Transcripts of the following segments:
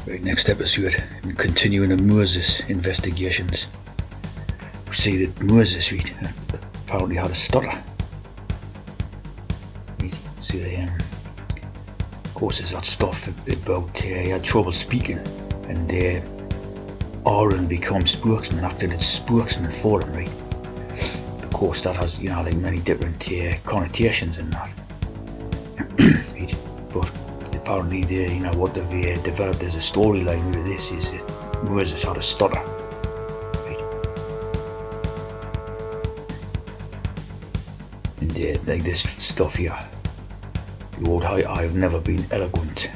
Right, next episode, continuing the Moses investigations. We see that Moses apparently had a stutter. So of course there's that stuff about he had trouble speaking, and Aaron becomes spokesman, acted as spokesman for him, right? Of course that has, like many different connotations in that. Right? But apparently what they've developed as a storyline with this is that Moses had a stutter. Right? And like this stuff here, I've never been eloquent.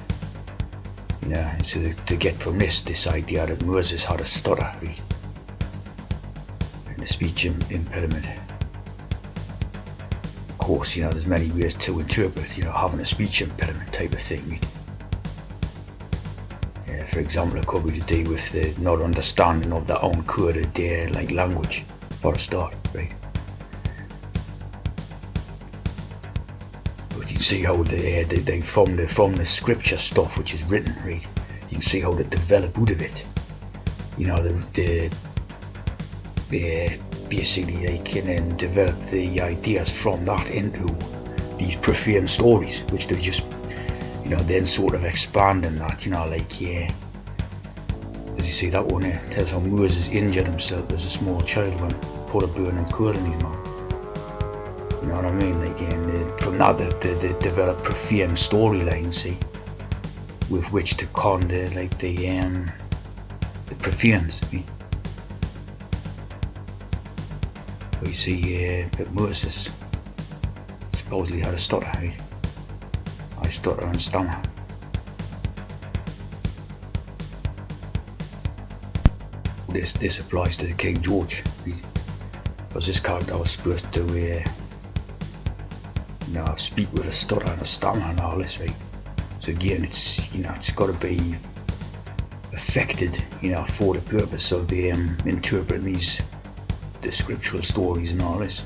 So to get from this idea that Moses had a stutter, right? And a speech impediment. Of course, there's many ways to interpret, having a speech impediment type of thing, right? For example, it could be to do with the not understanding of their own coded language, for a start, right? But you can see how they from the scripture stuff which is written, right? You can see how they develop out of it. Basically they can develop the ideas from that into these profane stories, which they just then sort of expanding that, as you see that one here tells how Moses injured himself as a small child when put a burning coal in his mouth. You know what I mean? From that they develop profane storylines, see, with which to con the profanes. I mean. We see that Moses supposedly had a stutter, right? I stutter and stammer. This applies to the King George, right? Because this character was supposed to speak with a stutter and a stammer and all this, right? So again, it's got to be affected, for the purpose of interpreting the scriptural stories and all this,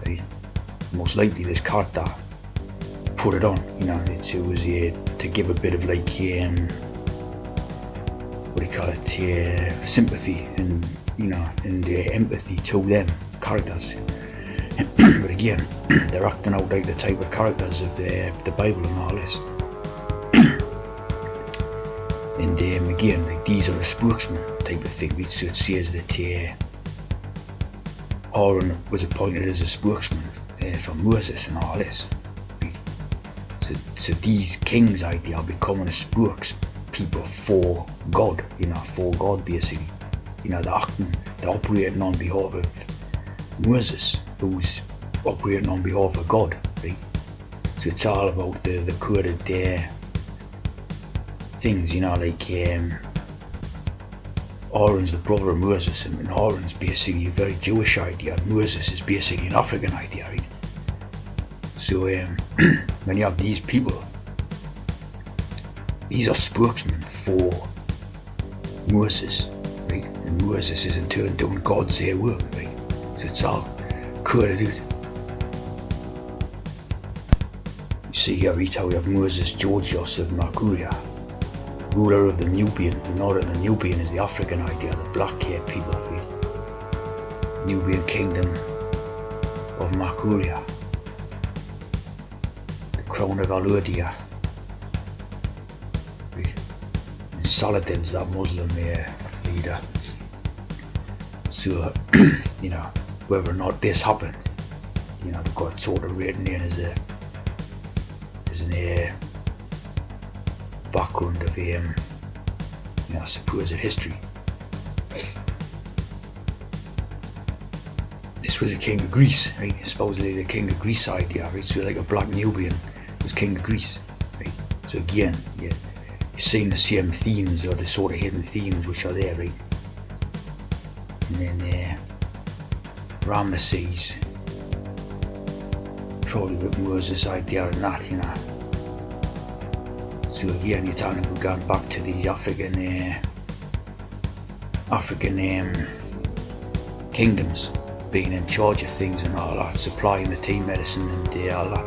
right? Most likely this character put it on, it was to give a bit of sympathy and and empathy to them characters. But again, they're acting out like the type of characters of the Bible and all this. And again, these are the spokesman type of thing. So it says that Aaron was appointed as a spokesman for Moses and all this. So these kings are becoming a spokespeople for God, for God basically. They're operating on behalf of Moses, who's operating on behalf of God, right? So it's all about the coded things, Aaron's the brother of Moses, and Aaron's basically a very Jewish idea, and Moses is basically an African idea, right? So when you have these people, these are spokesmen for Moses, right? And Moses is in turn doing God's work, right? So it's all coded out. You see here, how we have Moses Georgios of Makuria, ruler of the Nubian. You know that the Nubian is the African idea, the black-haired people, right? Nubian kingdom of Makuria. The crown of Aludia. Right? And Saladin's that Muslim leader. So, whether or not this happened, they've got sort of written in as an background of supposed history. This was a king of Greece, right? Supposedly the king of Greece idea, right? So like a black Nubian was king of Greece, right? So again, you're seeing the same themes, or the sort of hidden themes which are there, right? And then Ramesses, probably with Moses' idea and that, So again, you're talking about going back to the African kingdoms being in charge of things and all that, supplying the tea medicine and all that,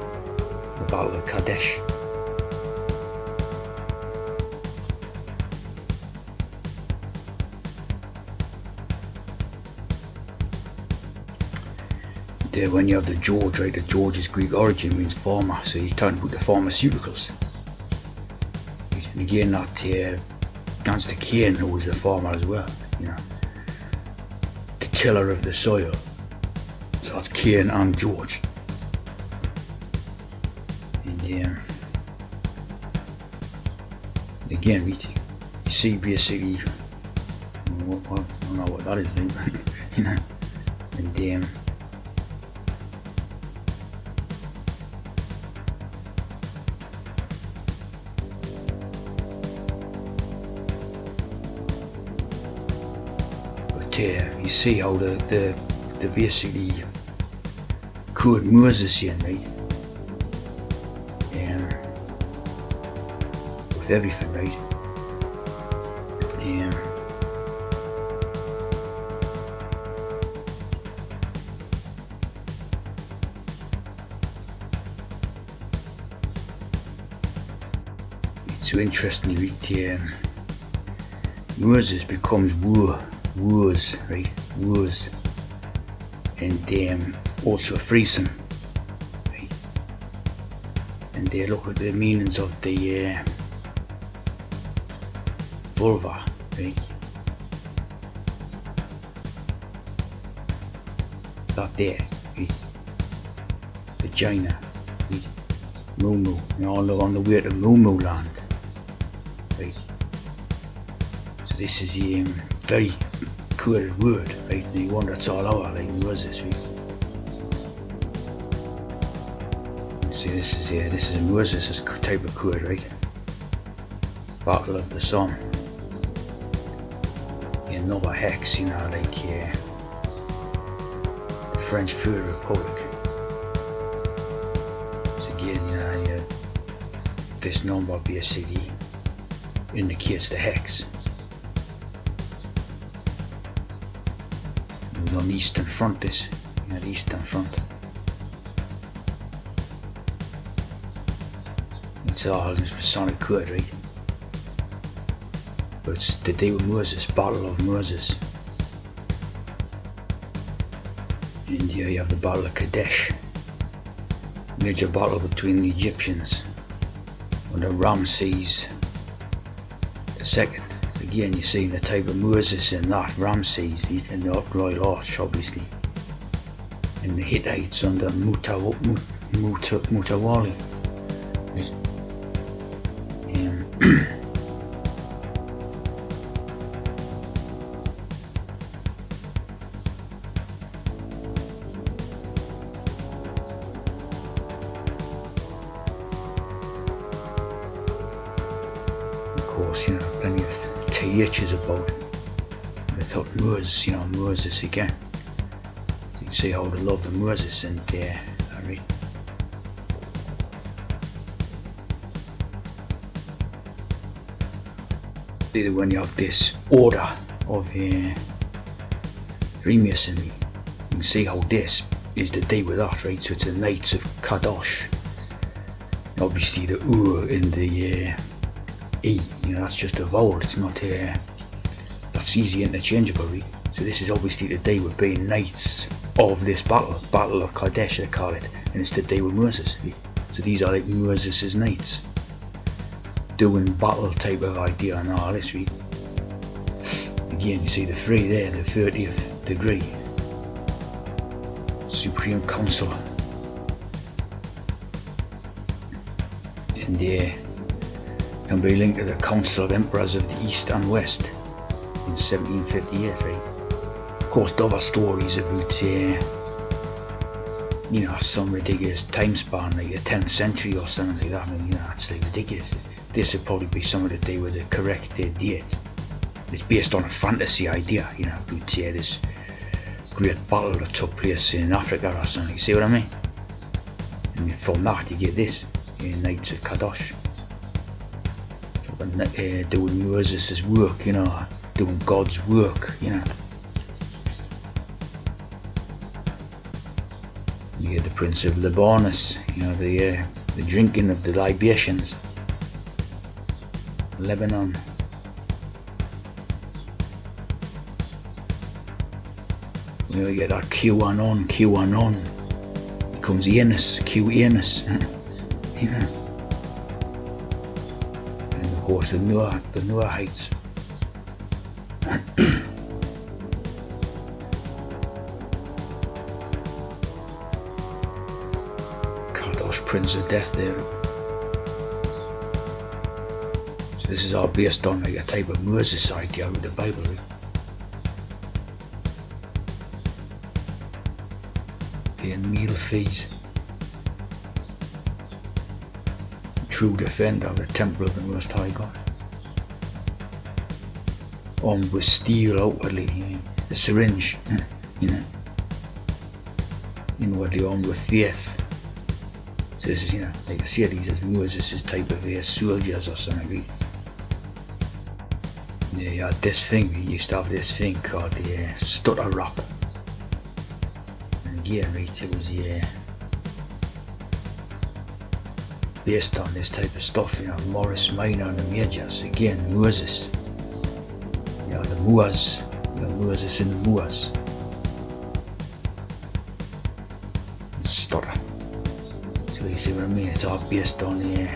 the Battle of Kadesh. when you have the George, right, the George's Greek origin means farmer, so you're talking about the pharmaceuticals. And again, that that's the Cain who was the farmer as well, the tiller of the soil. So that's Cain and George. And again, you see basically, I don't know what that is, like, and you see how the basically quote Moses in, right? With everything, right? It's so interesting to read Moses becomes wars, right? Wars. And also freezing, right? And they look at the meanings of the vulva, right? That there, right? Vagina, right? Moo, all on the way to Moo land, right? So this is a very coded word, right? And you wonder it's all over, like Moses, right? See, this is Moses' type of code, right? Battle of the Somme. Another hex, like the French Third Republic. So again, this number basically indicates the hex. We're on the Eastern Front, the Eastern Front. It's all this Masonic code, right? But it's the day with Moses, Battle of Moses. And here you have the Battle of Kadesh. Major battle between the Egyptians under Ramses II. Again, you're seeing the type of Moses and that Ramses and the Royal Arch, obviously. And the Hittites under Mutawali. Of course, plenty of THs about. I thought Moses again. You can see how they love the Moses and I read. See that when you have this order of Freemasonry, you can see how this is the day with that, right? So it's the Knights of Kadosh. Obviously the in the E, that's just a vowel, it's not that's easy interchangeable, right? So this is obviously the day we're being knights of this Battle of Kadesh they call it, and it's the day with Moses, right? So these are like Moses' knights doing battle type of idea and all this, right? Again, you see the 3 there, the 30th degree, Supreme Council, and can be linked to the Council of Emperors of the East and West in 1758, right? Of course, the other stories about, some ridiculous time span, like the 10th century or something like that. I mean, it's like ridiculous. This would probably be something to do with the correct date. It's based on a fantasy idea, about this great battle that took place in Africa or something. You see what I mean? And from that, you get this, Knights of Kadosh. Doing Moses' work, doing God's work, You get the Prince of Libanus, the drinking of the libations, Lebanon. You get that QAnon, becomes anus, cute anus, you know. And of course the Noahites. Kadosh, Prince of Death there. So this is all based on like a type of Moses idea with the Bible. Paying meal fees. True defender of the temple of the Most High God. Armed with steel outwardly, a syringe, you know. Inwardly armed with faith. So this is, you know, like I said, these are Moses' type of soldiers or something. Yeah, you had this thing, we used to have this thing called the stutter rock. And again, right, it was based on this type of stuff, you know, Morris Minor and the Majors, again, Moses. You know, the Moors, you know, Moses and the Moors. And stutter. So you see what I mean? It's all based on the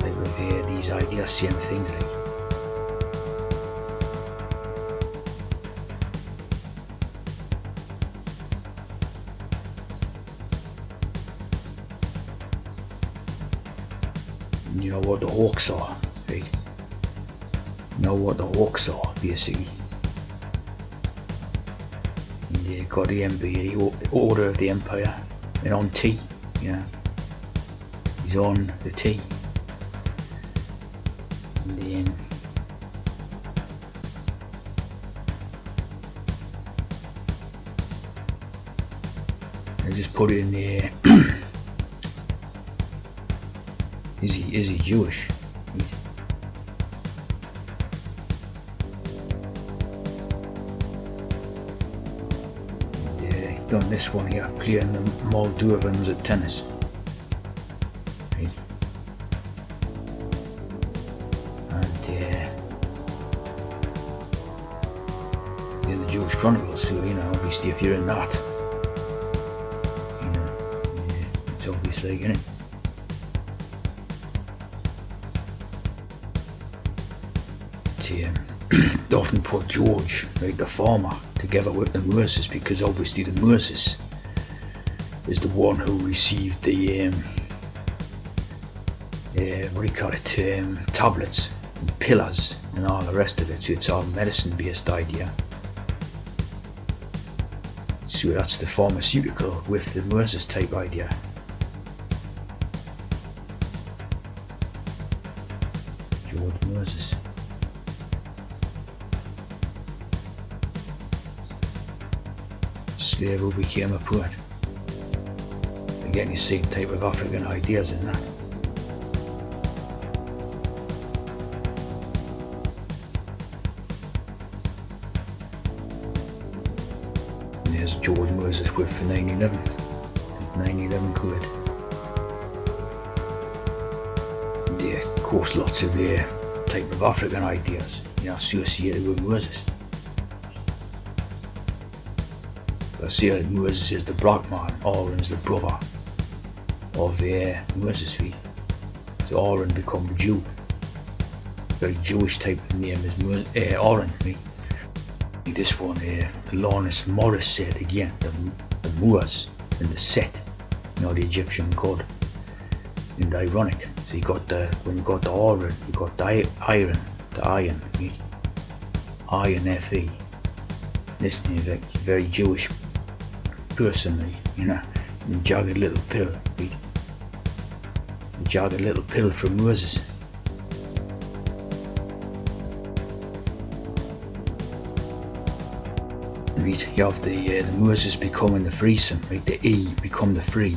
type of these ideas, same things like. You know what the Hawks are, right? You know what the Hawks are, basically. And they got the NBA, Order of the Empire, and on T, you know. He's on the T. And then I just put it in there. Is he Jewish? Yeah, done this one here, playing the Moldovans at tennis. Right. And the Jewish Chronicles, so you know, obviously if you're in that, you know, it's obvious like, isn't it? They often put George, like the farmer, together with the Moses because obviously the Moses is the one who received the what do you call it, tablets and pillars and all the rest of it. So it's all medicine based idea. So that's the pharmaceutical with the Moses type idea. George Moses. Slave who became a poet. Again, you see the type of African ideas in that. And there's George Moses with for 9/11. 9/11 quid. Yeah, of course, lots of type of African ideas, you know, associated with Moses. I see that Moses is the black man, Aaron's the brother of Moses. So Aaron become Jew. Very Jewish type of name is Aaron. This one, Alanis Morris said again, the Moors and the Set, you know, the Egyptian god. And ironic. So you got when you got the Aaron, you got the iron, Iron Fe. This is a very Jewish person, you know, the jagged little pill, right? The jagged little pill from Moses. Right, you have the Moses becoming the freesome, right? The E become the free.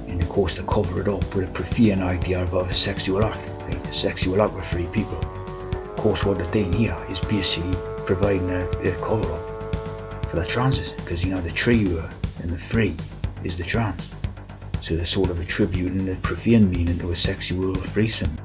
And of course they cover it up with a profane idea about a sexual act, right? A sexual act with free people. Of course what they're doing here is basically providing a cover up for the transes, because you know the tree and the free is the trans. So they're sort of attributing the profane meaning to a sexual threesome.